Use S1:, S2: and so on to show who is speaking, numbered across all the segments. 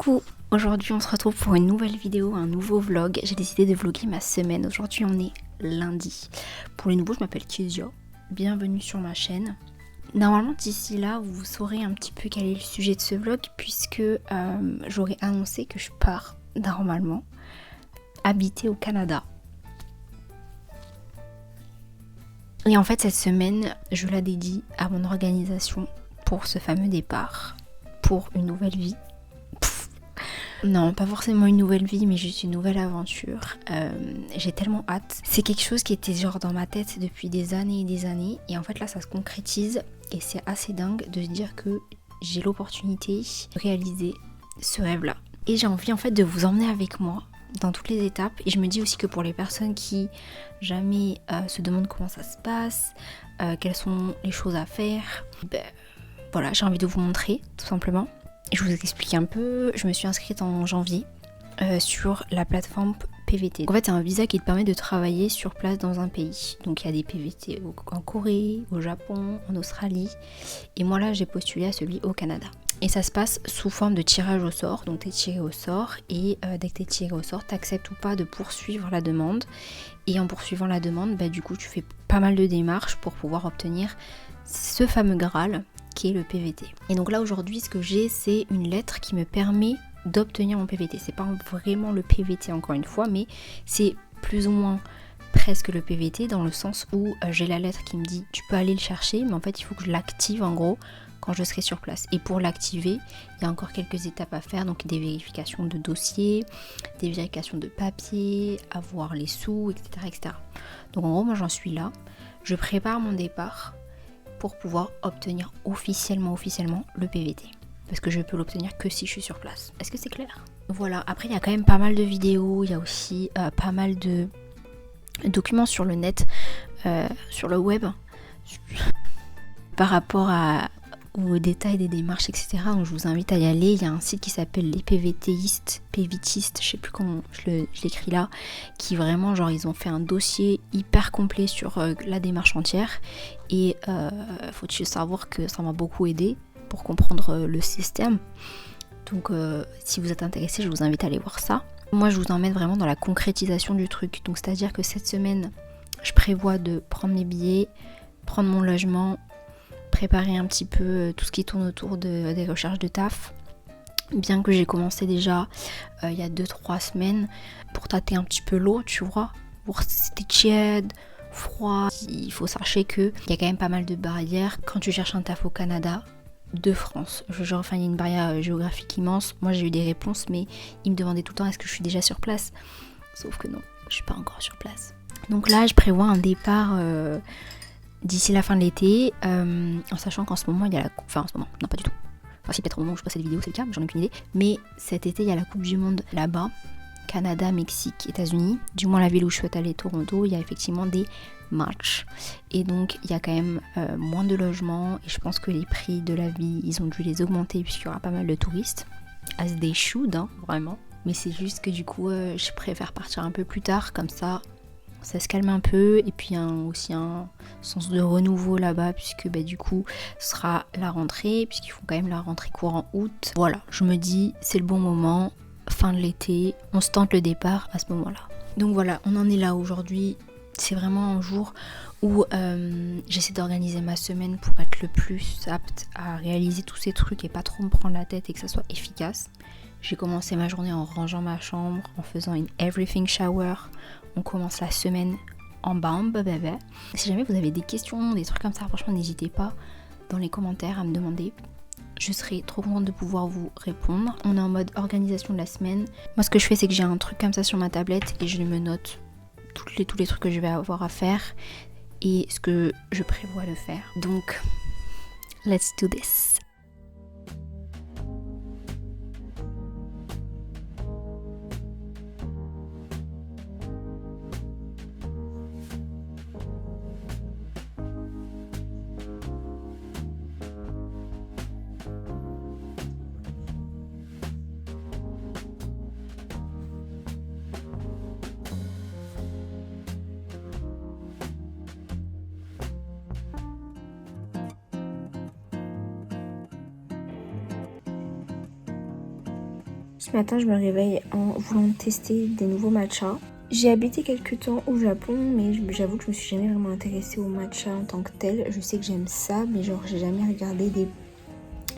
S1: Coucou, aujourd'hui on se retrouve pour une nouvelle vidéo, un nouveau vlog. J'ai décidé de vlogger ma semaine. Aujourd'hui on est lundi. Pour les nouveaux, je m'appelle Kezia. Bienvenue sur ma chaîne. Normalement d'ici là vous saurez un petit peu quel est le sujet de ce vlog, puisque j'aurais annoncé que je pars normalement habiter au Canada. Et en fait cette semaine je la dédie à mon organisation pour ce fameux départ, pour une nouvelle vie. Non, pas forcément une nouvelle vie, mais juste une nouvelle aventure. J'ai tellement hâte. C'est quelque chose qui était genre dans ma tête depuis des années et des années. Et en fait là ça se concrétise et c'est assez dingue de se dire que j'ai l'opportunité de réaliser ce rêve-là. Et j'ai envie en fait de vous emmener avec moi dans toutes les étapes. Et je me dis aussi que pour les personnes qui jamais se demandent comment ça se passe, quelles sont les choses à faire, voilà, j'ai envie de vous montrer tout simplement. Je vous explique un peu, je me suis inscrite en janvier sur la plateforme PVT. En fait c'est un visa qui te permet de travailler sur place dans un pays. Donc il y a des PVT en Corée, au Japon, en Australie. Et moi là j'ai postulé à celui au Canada. Et ça se passe sous forme de tirage au sort. Donc tu es tiré au sort et dès que tu es tiré au sort, tu acceptes ou pas de poursuivre la demande. Et en poursuivant la demande, du coup tu fais pas mal de démarches pour pouvoir obtenir ce fameux Graal qui est le PVT. Et donc là aujourd'hui ce que j'ai, c'est une lettre qui me permet d'obtenir mon PVT. C'est pas vraiment le PVT encore une fois, mais c'est plus ou moins presque le PVT dans le sens où j'ai la lettre qui me dit tu peux aller le chercher, mais en fait il faut que je l'active en gros quand je serai sur place. Et pour l'activer, il y a encore quelques étapes à faire, donc des vérifications de dossier, des vérifications de papier, avoir les sous, etc., etc. Donc en gros moi j'en suis là, je prépare mon départ pour pouvoir obtenir officiellement le PVT. Parce que je peux l'obtenir que si je suis sur place. Est-ce que c'est clair ? Voilà, après il y a quand même pas mal de vidéos, il y a aussi pas mal de documents sur le net, sur le web, par rapport aux détails des démarches, etc. Donc je vous invite à y aller. Il y a un site qui s'appelle les PVTistes, je sais plus comment je l'écris là, qui vraiment genre ils ont fait un dossier hyper complet sur la démarche entière. Et faut-il savoir que ça m'a beaucoup aidé pour comprendre le système. Donc si vous êtes intéressé, je vous invite à aller voir ça. Moi je vous emmène vraiment dans la concrétisation du truc. Donc c'est à dire que cette semaine je prévois de prendre mes billets, prendre mon logement, préparer un petit peu tout ce qui tourne autour des recherches de taf, bien que j'ai commencé déjà il y a 2-3 semaines pour tâter un petit peu l'eau, tu vois, voir si c'était tiède, froid. Il faut sachez qu'il y a quand même pas mal de barrières quand tu cherches un taf au Canada de France. Il y a une barrière géographique immense. Moi j'ai eu des réponses, mais ils me demandaient tout le temps est-ce que je suis déjà sur place, sauf que non, je suis pas encore sur place. Donc là je prévois un départ d'ici la fin de l'été, en sachant qu'en ce moment il y a la coupe, enfin en ce moment, non pas du tout, enfin si peut-être au moment où je poste cette vidéo c'est le cas, mais j'en ai aucune idée, mais cet été il y a la coupe du monde là-bas, Canada, Mexique, États-Unis, du moins la ville où je suis allée, Toronto, il y a effectivement des matchs, et donc il y a quand même moins de logements, et je pense que les prix de la vie, ils ont dû les augmenter puisqu'il y aura pas mal de touristes, as they should, hein, vraiment, mais c'est juste que du coup je préfère partir un peu plus tard, comme ça se calme un peu, et puis aussi un sens de renouveau là-bas, puisque du coup ce sera la rentrée, puisqu'ils font quand même la rentrée courant août. Voilà, je me dis c'est le bon moment, fin de l'été, on se tente le départ à ce moment-là. Donc voilà, on en est là aujourd'hui. C'est vraiment un jour où j'essaie d'organiser ma semaine pour être le plus apte à réaliser tous ces trucs et pas trop me prendre la tête et que ça soit efficace. J'ai commencé ma journée en rangeant ma chambre, en faisant une everything shower. On commence la semaine en bam. Si jamais vous avez des questions, des trucs comme ça, franchement n'hésitez pas dans les commentaires à me demander. Je serai trop contente de pouvoir vous répondre. On est en mode organisation de la semaine. Moi ce que je fais c'est que j'ai un truc comme ça sur ma tablette et je me note tous les trucs que je vais avoir à faire et ce que je prévois de faire. Donc let's do this. Ce matin, je me réveille en voulant tester des nouveaux matchas. J'ai habité quelques temps au Japon, mais j'avoue que je me suis jamais vraiment intéressée au matcha en tant que tel. Je sais que j'aime ça, mais genre j'ai jamais regardé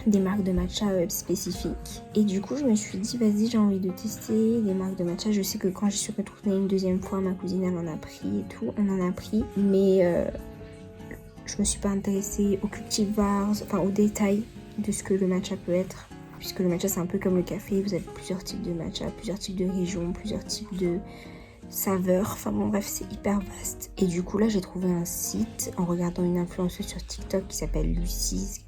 S1: des marques de matcha spécifiques. Et du coup, je me suis dit, vas-y, j'ai envie de tester des marques de matcha. Je sais que quand je suis retournée une deuxième fois, ma cousine, elle en a pris et tout. On en a pris, mais je me suis pas intéressée aux cultivars, enfin aux détails de ce que le matcha peut être. Puisque le matcha, c'est un peu comme le café. Vous avez plusieurs types de matcha, plusieurs types de régions, plusieurs types de saveurs. Enfin bon, bref, c'est hyper vaste. Et du coup, là, j'ai trouvé un site en regardant une influenceuse sur TikTok qui s'appelle Lucie,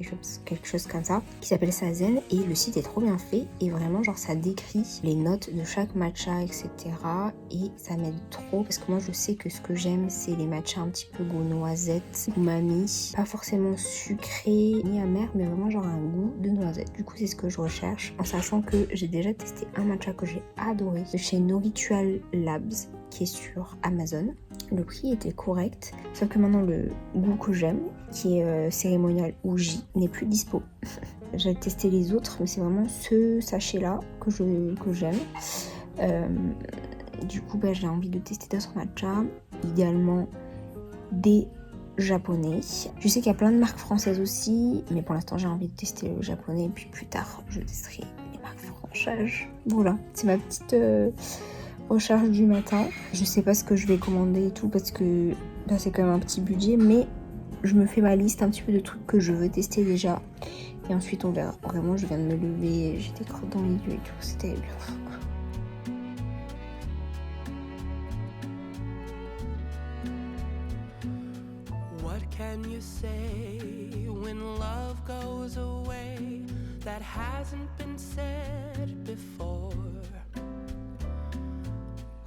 S1: quelque chose comme ça, qui s'appelle Sazen. Et le site est trop bien fait. Et vraiment, genre, ça décrit les notes de chaque matcha, etc. Et ça m'aide trop parce que moi, je sais que ce que j'aime, c'est les matchas un petit peu goût noisette, umami, pas forcément sucré ni amer, mais vraiment genre un goût de noisette. Du coup, c'est ce que je recherche, en sachant que j'ai déjà testé un matcha que j'ai adoré de chez Noritual Labs, qui est sur Amazon. Le prix était correct, sauf que maintenant le goût que j'aime, qui est cérémonial Uji, n'est plus dispo. J'ai testé les autres, mais c'est vraiment ce sachet-là que j'aime. Du coup, j'ai envie de tester d'autres matchas, idéalement des japonais. Je sais qu'il y a plein de marques françaises aussi, mais pour l'instant j'ai envie de tester le japonais, et puis plus tard je testerai les marques françaises. Voilà, c'est ma petite recharge du matin. Je sais pas ce que je vais commander et tout parce que c'est quand même un petit budget, mais je me fais ma liste un petit peu de trucs que je veux tester déjà, et ensuite on verra. Vraiment, je viens de me lever, j'étais crotte dans les yeux et tout, c'était bien.
S2: Can you say when love goes away that hasn't been said before?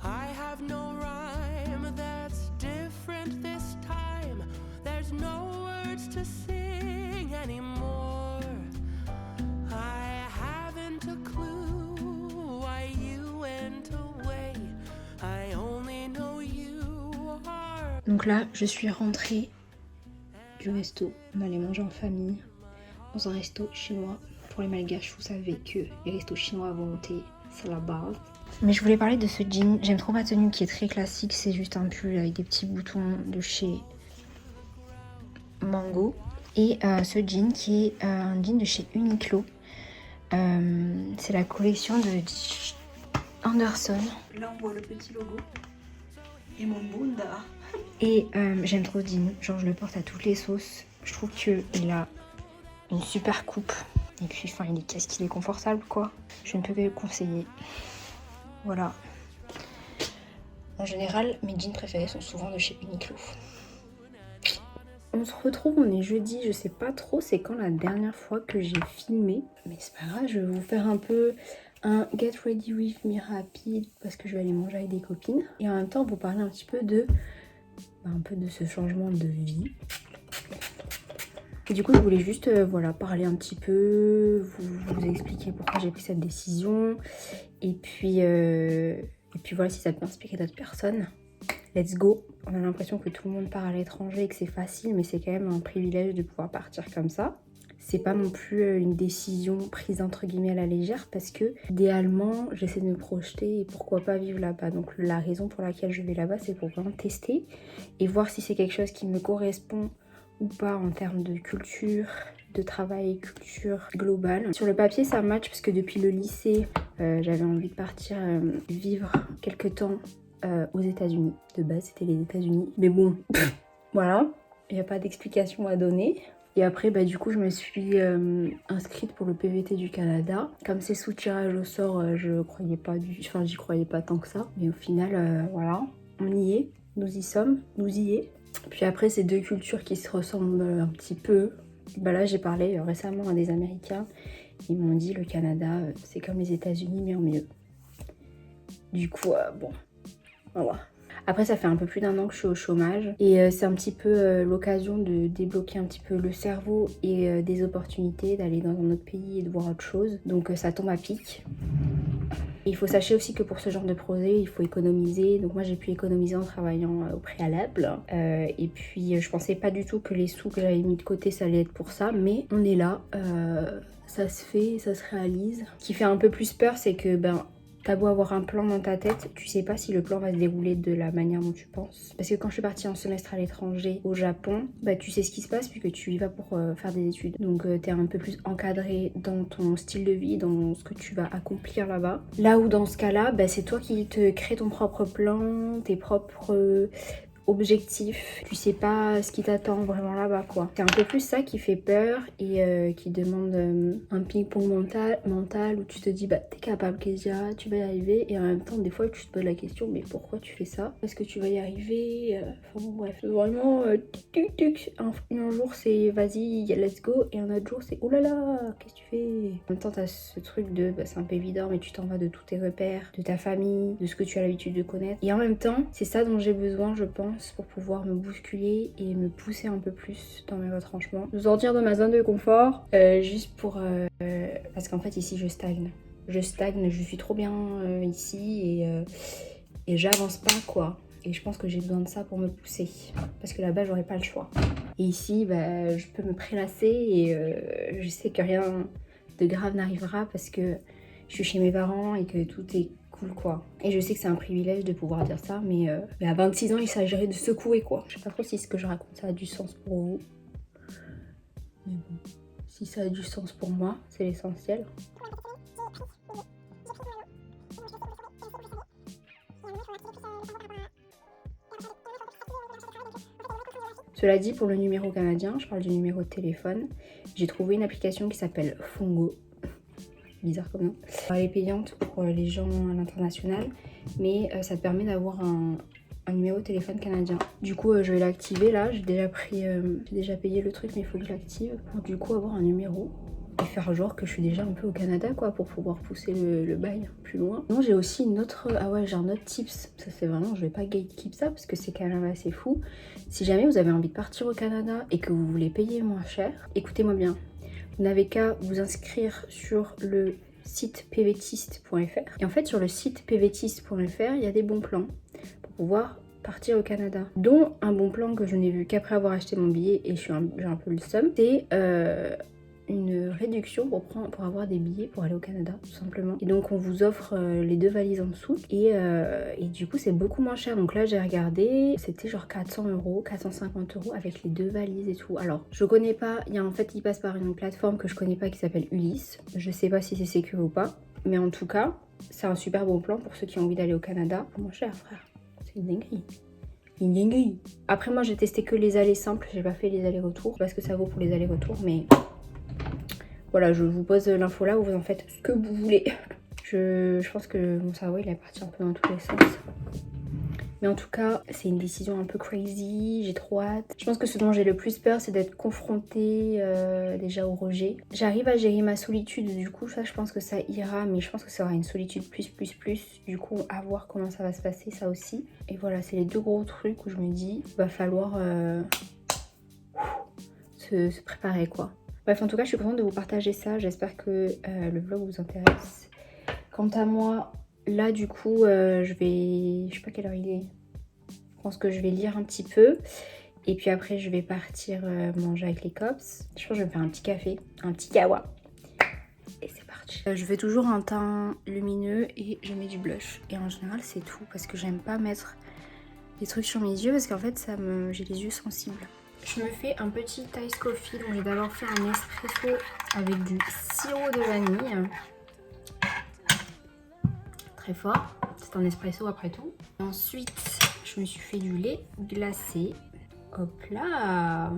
S2: I have no rhyme that's different this time. There's no words to sing anymore. I haven't a clue why you went away. I only know you are.
S1: Donc là, je suis rentrée du resto. On allait manger en famille dans un resto chinois. Pour les malgaches, vous savez que les restos chinois à volonté, c'est la base. Mais je voulais parler de ce jean. J'aime trop ma tenue qui est très classique. C'est juste un pull avec des petits boutons de chez Mango. Et ce jean qui est un jean de chez Uniqlo. C'est la collection de Anderson. Là on voit le petit logo. Et mon bunda. Et j'aime trop ce jean. Genre je le porte à toutes les sauces. Je trouve qu'il a une super coupe. Et puis enfin qu'est-ce qu'il est confortable quoi. Je ne peux que le conseiller. Voilà. En général, mes jeans préférés sont souvent de chez Uniqlo. On se retrouve, on est jeudi, je sais pas trop c'est quand la dernière fois que j'ai filmé. Mais c'est pas grave, je vais vous faire un peu un Get Ready With Me rapide parce que je vais aller manger avec des copines. Et en même temps, vous parler un petit peu de ce changement de vie. Et du coup, je voulais juste parler un petit peu, vous expliquer pourquoi j'ai pris cette décision. Et puis voilà, si ça peut inspirer d'autres personnes, let's go. On a l'impression que tout le monde part à l'étranger et que c'est facile, mais c'est quand même un privilège de pouvoir partir comme ça. C'est pas non plus une décision prise entre guillemets à la légère parce que idéalement, j'essaie de me projeter et pourquoi pas vivre là-bas. Donc la raison pour laquelle je vais là-bas, c'est pour vraiment tester et voir si c'est quelque chose qui me correspond ou pas en termes de culture, de travail et culture globale. Sur le papier ça match parce que depuis le lycée j'avais envie de partir vivre quelques temps aux États-Unis. De base c'était les États-Unis, mais bon voilà, il n'y a pas d'explication à donner. Et après du coup je me suis inscrite pour le PVT du Canada. Comme c'est sous tirage au sort, j'y croyais pas tant que ça, mais au final voilà, on y est, nous y sommes, nous y est. Puis après, c'est deux cultures qui se ressemblent un petit peu. Là, j'ai parlé récemment à des Américains. Ils m'ont dit le Canada, c'est comme les États-Unis, mais en mieux. Du coup, bon, voilà. Après, ça fait un peu plus d'1 an que je suis au chômage. Et c'est un petit peu l'occasion de débloquer un petit peu le cerveau et des opportunités, d'aller dans un autre pays et de voir autre chose. Donc ça tombe à pic. Et il faut sachez aussi que pour ce genre de projet, il faut économiser. Donc moi j'ai pu économiser en travaillant au préalable. Et puis je pensais pas du tout que les sous que j'avais mis de côté ça allait être pour ça, mais on est là. Ça se fait, ça se réalise. Ce qui fait un peu plus peur, c'est que t'as beau avoir un plan dans ta tête, tu sais pas si le plan va se dérouler de la manière dont tu penses. Parce que quand je suis partie en semestre à l'étranger, au Japon, tu sais ce qui se passe puisque tu y vas pour faire des études. Donc t'es un peu plus encadré dans ton style de vie, dans ce que tu vas accomplir là-bas. Là où dans ce cas-là, c'est toi qui te crée ton propre plan, tes propres objectif, tu sais pas ce qui t'attend vraiment là-bas quoi. C'est un peu plus ça qui fait peur et qui demande un ping-pong mental où tu te dis t'es capable Kezia, tu vas y arriver, et en même temps des fois tu te poses la question mais pourquoi tu fais ça? Est-ce que tu vas y arriver? Enfin bon bref, vraiment tic tic. Un jour c'est vas-y let's go, et un autre jour c'est oh là là qu'est-ce que tu fais? En même temps t'as ce truc de c'est un peu évident mais tu t'en vas de tous tes repères, de ta famille, de ce que tu as l'habitude de connaître, et en même temps c'est ça dont j'ai besoin je pense pour pouvoir me bousculer et me pousser un peu plus dans mes retranchements, me sortir de ma zone de confort, juste pour parce qu'en fait ici je stagne, je suis trop bien ici et j'avance pas quoi, et je pense que j'ai besoin de ça pour me pousser parce que là-bas j'aurais pas le choix, et ici je peux me prélasser et je sais que rien de grave n'arrivera parce que je suis chez mes parents et que tout est cool quoi. Et je sais que c'est un privilège de pouvoir dire ça, mais à 26 ans il s'agirait de secouer quoi. Je sais pas trop si ce que je raconte ça a du sens pour vous, mais bon, si ça a du sens pour moi, c'est l'essentiel. Cela dit, pour le numéro canadien, je parle du numéro de téléphone, j'ai trouvé une application qui s'appelle Fongo. Bizarre comme nom. Elle est payante pour les gens à l'international, mais ça te permet d'avoir un numéro de téléphone canadien. Du coup, je vais l'activer là. J'ai déjà payé le truc, mais il faut que je l'active pour du coup avoir un numéro et faire genre que je suis déjà un peu au Canada quoi, pour pouvoir pousser le bail plus loin. Non, j'ai aussi une autre. Ah ouais, j'ai un autre tips. Ça c'est vraiment, je vais pas gatekeep ça parce que c'est quand même assez fou. Si jamais vous avez envie de partir au Canada et que vous voulez payer moins cher, écoutez-moi bien. Vous n'avez qu'à vous inscrire sur le site pvtist.fr. Et en fait, sur le site pvtist.fr, il y a des bons plans pour pouvoir partir au Canada. Dont un bon plan que je n'ai vu qu'après avoir acheté mon billet, et j'ai un peu le seum, c'est une réduction pour avoir des billets pour aller au Canada, tout simplement. Et donc on vous offre les 2 valises en dessous, et du coup c'est beaucoup moins cher. Donc là j'ai regardé, c'était genre 400 €, 450 € avec les 2 valises et tout. Alors je connais pas, il passe par une plateforme que je connais pas qui s'appelle Ulysse. Je sais pas si c'est sécure ou pas, mais en tout cas c'est un super bon plan pour ceux qui ont envie d'aller au Canada. Moins cher frère, c'est une dinguerie. Après moi j'ai testé que les allées simples, j'ai pas fait les allers-retours parce que ça vaut pour les allers-retours, mais voilà, je vous pose l'info là où vous en faites ce que vous voulez. Je pense que mon cerveau il est parti un peu dans tous les sens. Mais en tout cas, c'est une décision un peu crazy, j'ai trop hâte. Je pense que ce dont j'ai le plus peur, c'est d'être confrontée déjà au rejet. J'arrive à gérer ma solitude, du coup ça je pense que ça ira, mais je pense que ça aura une solitude plus. Du coup, à voir comment ça va se passer, ça aussi. Et voilà, c'est les 2 gros trucs où je me dis, va falloir se préparer quoi. Bref, en tout cas, je suis contente de vous partager ça. J'espère que le vlog vous intéresse. Quant à moi, là, du coup, je sais pas quelle heure il est. Je pense que je vais lire un petit peu. Et puis après, je vais partir manger avec les cops. Je pense que je vais me faire un petit café, un petit kawa. Et c'est parti. Je fais toujours un teint lumineux et je mets du blush. Et en général, c'est tout. Parce que j'aime pas mettre des trucs sur mes yeux. Parce qu'en fait, j'ai les yeux sensibles. Je me fais un petit ice coffee, donc j'ai d'abord fait un espresso avec du sirop de vanille. Très fort, c'est un espresso après tout. Ensuite, je me suis fait du lait glacé. Hop là.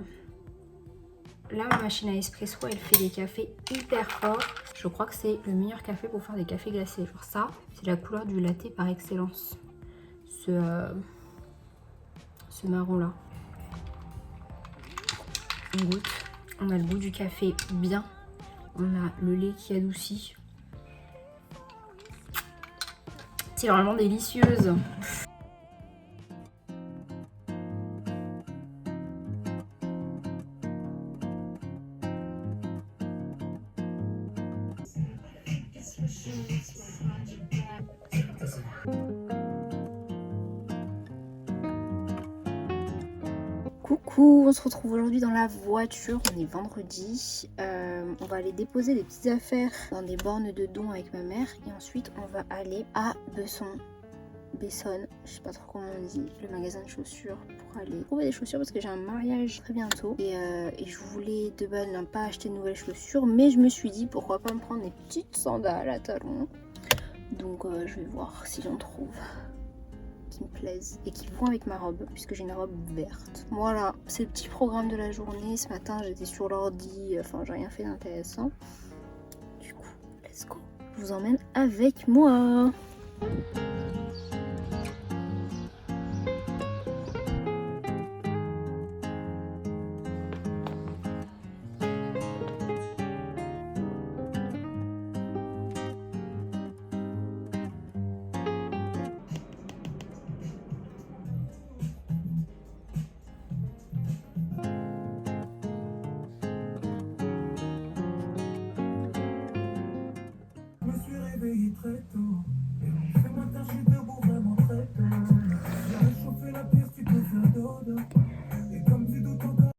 S1: Là, ma machine à espresso, elle fait des cafés hyper forts. Je crois que c'est le meilleur café pour faire des cafés glacés. Genre ça, c'est la couleur du latte par excellence. Ce marron là. On goûte, on a le goût du café bien, on a le lait qui adoucit. C'est vraiment délicieuse. coup, on se retrouve aujourd'hui dans la voiture. On est vendredi. On va aller déposer des petites affaires dans des bornes de dons avec ma mère. Et ensuite, on va aller à Besson, je sais pas trop comment on dit, le magasin de chaussures pour aller trouver des chaussures parce que j'ai un mariage très bientôt. Et je voulais de base ne pas acheter de nouvelles chaussures, mais je me suis dit pourquoi pas me prendre des petites sandales à talons. Donc je vais voir si j'en trouve qui me plaisent et qui vont avec ma robe puisque j'ai une robe verte. Voilà, c'est le petit programme de la journée. Ce matin j'étais sur l'ordi, enfin j'ai rien fait d'intéressant. Du coup, let's go. Je vous emmène avec moi.
S2: Je me suis réveillé très tôt.